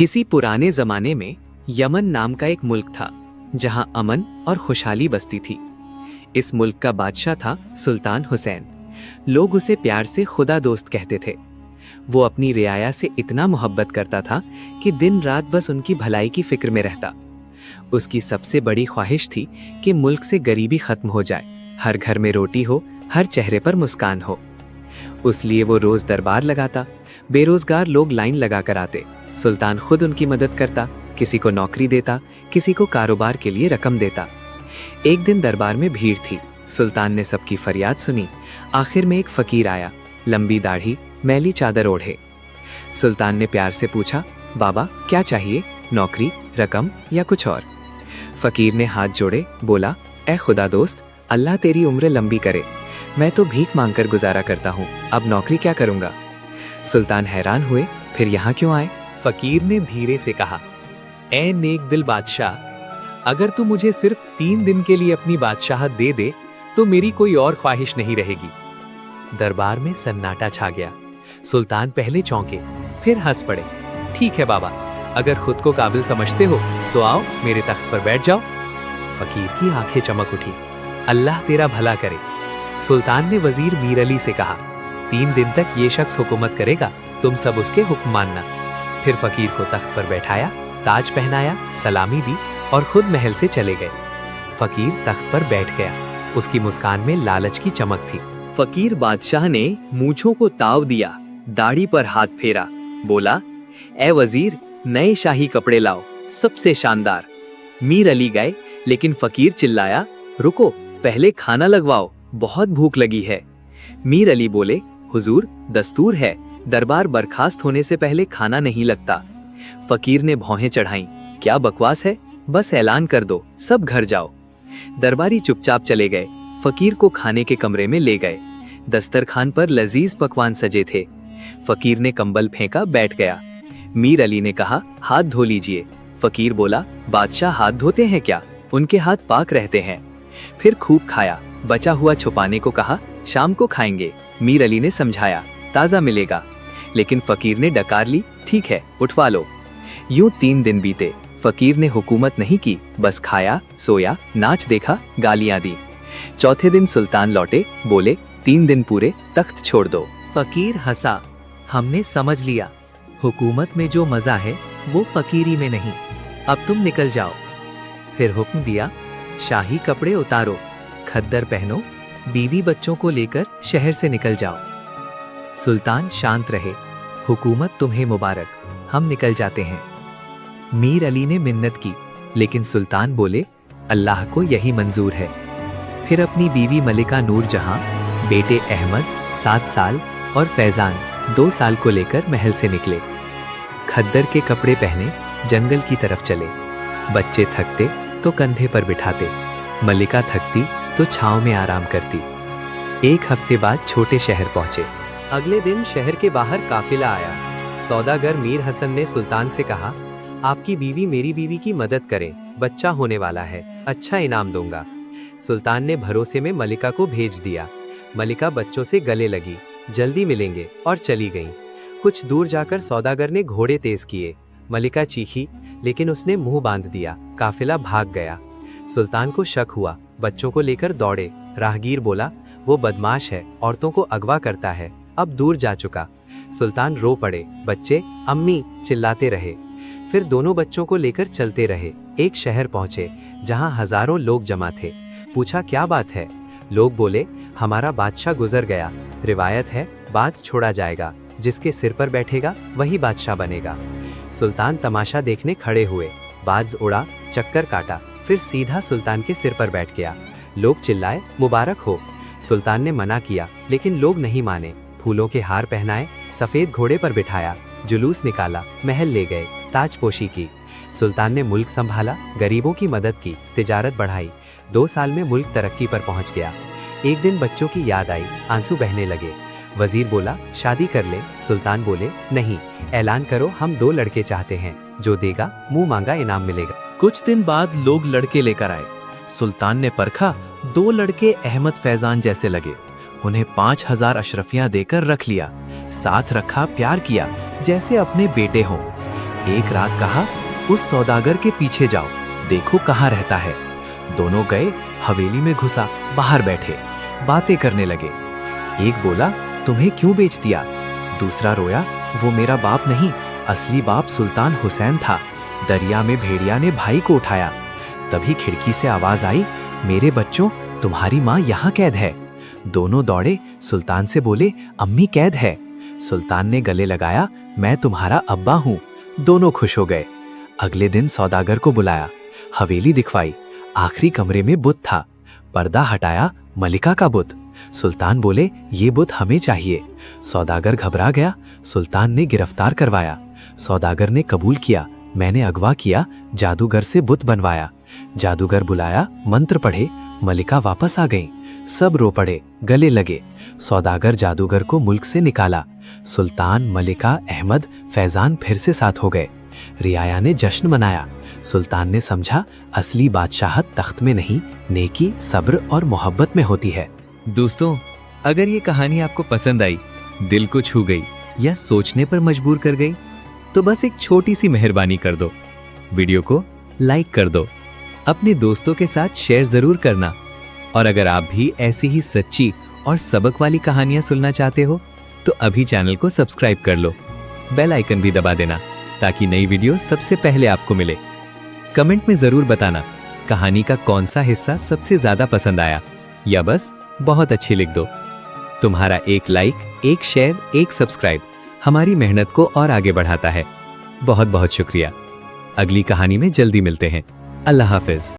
किसी पुराने जमाने में यमन नाम का एक मुल्क था जहां अमन और खुशहाली बसती थी। इस मुल्क का बादशाह था सुल्तान हुसैन। लोग उसे प्यार से खुदा दोस्त कहते थे। वो अपनी रियाया से इतना मोहब्बत करता था कि दिन रात बस उनकी भलाई की फिक्र में रहता। उसकी सबसे बड़ी ख्वाहिश थी कि मुल्क से गरीबी खत्म हो जाए, हर घर में रोटी हो, हर चेहरे पर मुस्कान हो। उसलिए वो रोज दरबार लगाता। बेरोजगार लोग लाइन लगा कर आते। सुल्तान खुद उनकी मदद करता, किसी को नौकरी देता, किसी को कारोबार के लिए रकम देता। एक दिन दरबार में भीड़ थी। सुल्तान ने सबकी फरियाद सुनी। आखिर में एक फकीर आया, लंबी दाढ़ी, मैली चादर ओढ़े। सुल्तान ने प्यार से पूछा, बाबा क्या चाहिए, नौकरी, रकम या कुछ और? फकीर ने हाथ जोड़े, बोला, ए खुदा दोस्त, अल्लाह तेरी उम्र लंबी करे। मैं तो भीख मांगकर गुजारा करता हूँ, अब नौकरी क्या करूँगा? सुल्तान हैरान हुए, फिर यहाँ क्यों आए? फकीर ने धीरे से कहा, ए नेक दिल बादशाह, अगर तू मुझे सिर्फ 3 दिन के लिए अपनी बादशाहत दे दे तो मेरी कोई और ख्वाहिश नहीं रहेगी। दरबार में सन्नाटा छा गया। सुल्तान पहले चौंके, फिर हंस पड़े। ठीक है बाबा, अगर खुद को काबिल समझते हो तो आओ मेरे तख्त पर बैठ जाओ। फकीर की आंखें चमक उठी। अल्लाह तेरा भला करे। सुल्तान ने वजीर मीर अली से कहा, 3 दिन तक ये शख्स हुकूमत करेगा, तुम सब उसके हुक्म मानना। फिर फकीर को तख्त पर बैठाया, ताज पहनाया, सलामी दी और खुद महल से चले गए। फकीर तख्त पर बैठ गया। उसकी मुस्कान में लालच की चमक थी। फकीर बादशाह ने मूंछों को ताव दिया, दाढ़ी पर हाथ फेरा, बोला, ए वजीर, नए शाही कपड़े लाओ, सबसे शानदार। मीर अली गए, लेकिन फकीर चिल्लाया, रुको, पहले खाना लगवाओ, बहुत भूख लगी है। मीर अली बोले, हुजूर, दस्तूर है, दरबार बर्खास्त होने से पहले खाना नहीं लगता। फकीर ने भौहें चढ़ाईं, क्या बकवास है, बस ऐलान कर दो, सब घर जाओ। दरबारी चुपचाप चले गए। फकीर को खाने के कमरे में ले गए। दस्तरखान पर लजीज पकवान सजे थे। फकीर ने कंबल फेंका, बैठ गया। मीर अली ने कहा, हाथ धो लीजिए। फकीर बोला, बादशाह हाथ धोते हैं क्या? उनके हाथ पाक रहते हैं। फिर खूब खाया, बचा हुआ छुपाने को कहा, शाम को खाएंगे। मीर अली ने समझाया, ताजा मिलेगा। लेकिन फकीर ने डकार ली, ठीक है, उठवा लो। यूं 3 दिन बीते। फकीर ने हुकूमत नहीं की, बस खाया, सोया, नाच देखा, गालियां दी। चौथे दिन सुल्तान लौटे, बोले, 3 दिन पूरे, तख्त छोड़ दो। फकीर हंसा, हमने समझ लिया, हुकूमत में जो मजा है वो फकीरी में नहीं, अब तुम निकल जाओ। फिर हुक्म दिया, शाही कपड़े उतारो, खद्दर पहनो, बीवी बच्चों को लेकर शहर से निकल जाओ। सुल्तान शांत रहे, हुकूमत तुम्हें मुबारक, हम निकल जाते हैं। मीर अली ने मिन्नत की, लेकिन सुल्तान बोले, अल्लाह को यही मंजूर है। फिर अपनी बीवी मलिका नूर जहां, बेटे अहमद 7 साल और फैजान 2 साल को लेकर महल से निकले। खद्दर के कपड़े पहने जंगल की तरफ चले। बच्चे थकते तो कंधे पर बिठाते, मलिका थकती तो छांव में आराम करती। 1 हफ्ते बाद छोटे शहर पहुंचे। अगले दिन शहर के बाहर काफिला आया। सौदागर मीर हसन ने सुल्तान से कहा, आपकी बीवी मेरी बीवी की मदद करे, बच्चा होने वाला है, अच्छा इनाम दूंगा। सुल्तान ने भरोसे में मलिका को भेज दिया। मलिका बच्चों से गले लगी, जल्दी मिलेंगे, और चली गई। कुछ दूर जाकर सौदागर ने घोड़े तेज किए। मलिका चीखी, लेकिन उसने मुंह बांध दिया। काफिला भाग गया। सुल्तान को शक हुआ, बच्चों को लेकर दौड़े। राहगीर बोला, वो बदमाश है, औरतों को अगवा करता है, अब दूर जा चुका। सुल्तान रो पड़े। बच्चे अम्मी चिल्लाते रहे। फिर दोनों बच्चों को लेकर चलते रहे। एक शहर पहुंचे जहां हजारों लोग जमा थे। पूछा, क्या बात है? लोग बोले, हमारा बादशाह गुजर गया। रिवायत है, बाज छोड़ा जाएगा, जिसके सिर पर बैठेगा वही बादशाह बनेगा। सुल्तान तमाशा देखने खड़े हुए। बाज उड़ा, चक्कर काटा, फिर सीधा सुल्तान के सिर पर बैठ गया। लोग चिल्लाए, मुबारक हो। सुल्तान ने मना किया, लेकिन लोग नहीं माने। फूलों के हार पहनाए, सफेद घोड़े पर बिठाया, जुलूस निकाला, महल ले गए, ताजपोशी की। सुल्तान ने मुल्क संभाला, गरीबों की मदद की, तिजारत बढ़ाई। 2 साल में मुल्क तरक्की पर पहुंच गया। एक दिन बच्चों की याद आई, आंसू बहने लगे। वजीर बोला, शादी कर ले। सुल्तान बोले, नहीं, ऐलान करो, हम 2 लड़के चाहते हैं, जो देगा मुंह मांगा इनाम मिलेगा। कुछ दिन बाद लोग लड़के लेकर आए। सुल्तान ने परखा, 2 लड़के अहमद फैजान जैसे लगे। उन्हें 5000 अशरफियां देकर रख लिया। साथ रखा, प्यार किया, जैसे अपने बेटे हों। एक रात कहा, उस सौदागर के पीछे जाओ, देखो कहाँ रहता है। दोनों गए, हवेली में घुसा, बाहर बैठे बातें करने लगे। एक बोला, तुम्हें क्यों बेच दिया? दूसरा रोया, वो मेरा बाप नहीं, असली बाप सुल्तान हुसैन था। दरिया में भेड़िया ने भाई को उठाया। तभी खिड़की से आवाज आई, मेरे बच्चों, तुम्हारी माँ यहाँ कैद है। दोनों दौड़े, सुल्तान से बोले, अम्मी कैद है। सुल्तान ने गले लगाया, मैं तुम्हारा अब्बा हूँ। दोनों खुश हो गए। अगले दिन सौदागर को बुलाया, हवेली दिखवाई। आखिरी कमरे में बुत था। पर्दा हटाया, मलिका का बुत। सुल्तान बोले, ये बुत हमें चाहिए। सौदागर घबरा गया। सुल्तान ने गिरफ्तार करवाया। सौदागर ने कबूल किया, मैंने अगवा किया, जादूगर से बुत बनवाया। जादूगर बुलाया, मंत्र पढ़े, मलिका वापस आ गई। सब रो पड़े, गले लगे। सौदागर जादूगर को मुल्क से निकाला। सुल्तान, मलिका, अहमद, फैजान फिर से साथ हो गए। रियाया ने जश्न मनाया। सुल्तान ने समझा, असली बादशाहत तख्त में नहीं, नेकी, सब्र और मोहब्बत में होती है। दोस्तों, अगर ये कहानी आपको पसंद आई, दिल को छू गई या सोचने पर मजबूर कर गई, तो बस एक छोटी सी मेहरबानी कर दो, वीडियो को लाइक कर दो, अपने दोस्तों के साथ शेयर जरूर करना। और अगर आप भी ऐसी ही सच्ची और सबक वाली कहानियां सुनना चाहते हो, तो अभी चैनल को सब्सक्राइब कर लो, बेल आइकन भी दबा देना, ताकि नई वीडियो सबसे पहले आपको मिले। कमेंट में जरूर बताना कहानी का कौन सा हिस्सा सबसे ज्यादा पसंद आया, या बस बहुत अच्छी लिख दो। तुम्हारा एक लाइक, एक शेयर, एक सब्सक्राइब हमारी मेहनत को और आगे बढ़ाता है। बहुत बहुत शुक्रिया। अगली कहानी में जल्दी मिलते हैं। अल्लाह हाफिज।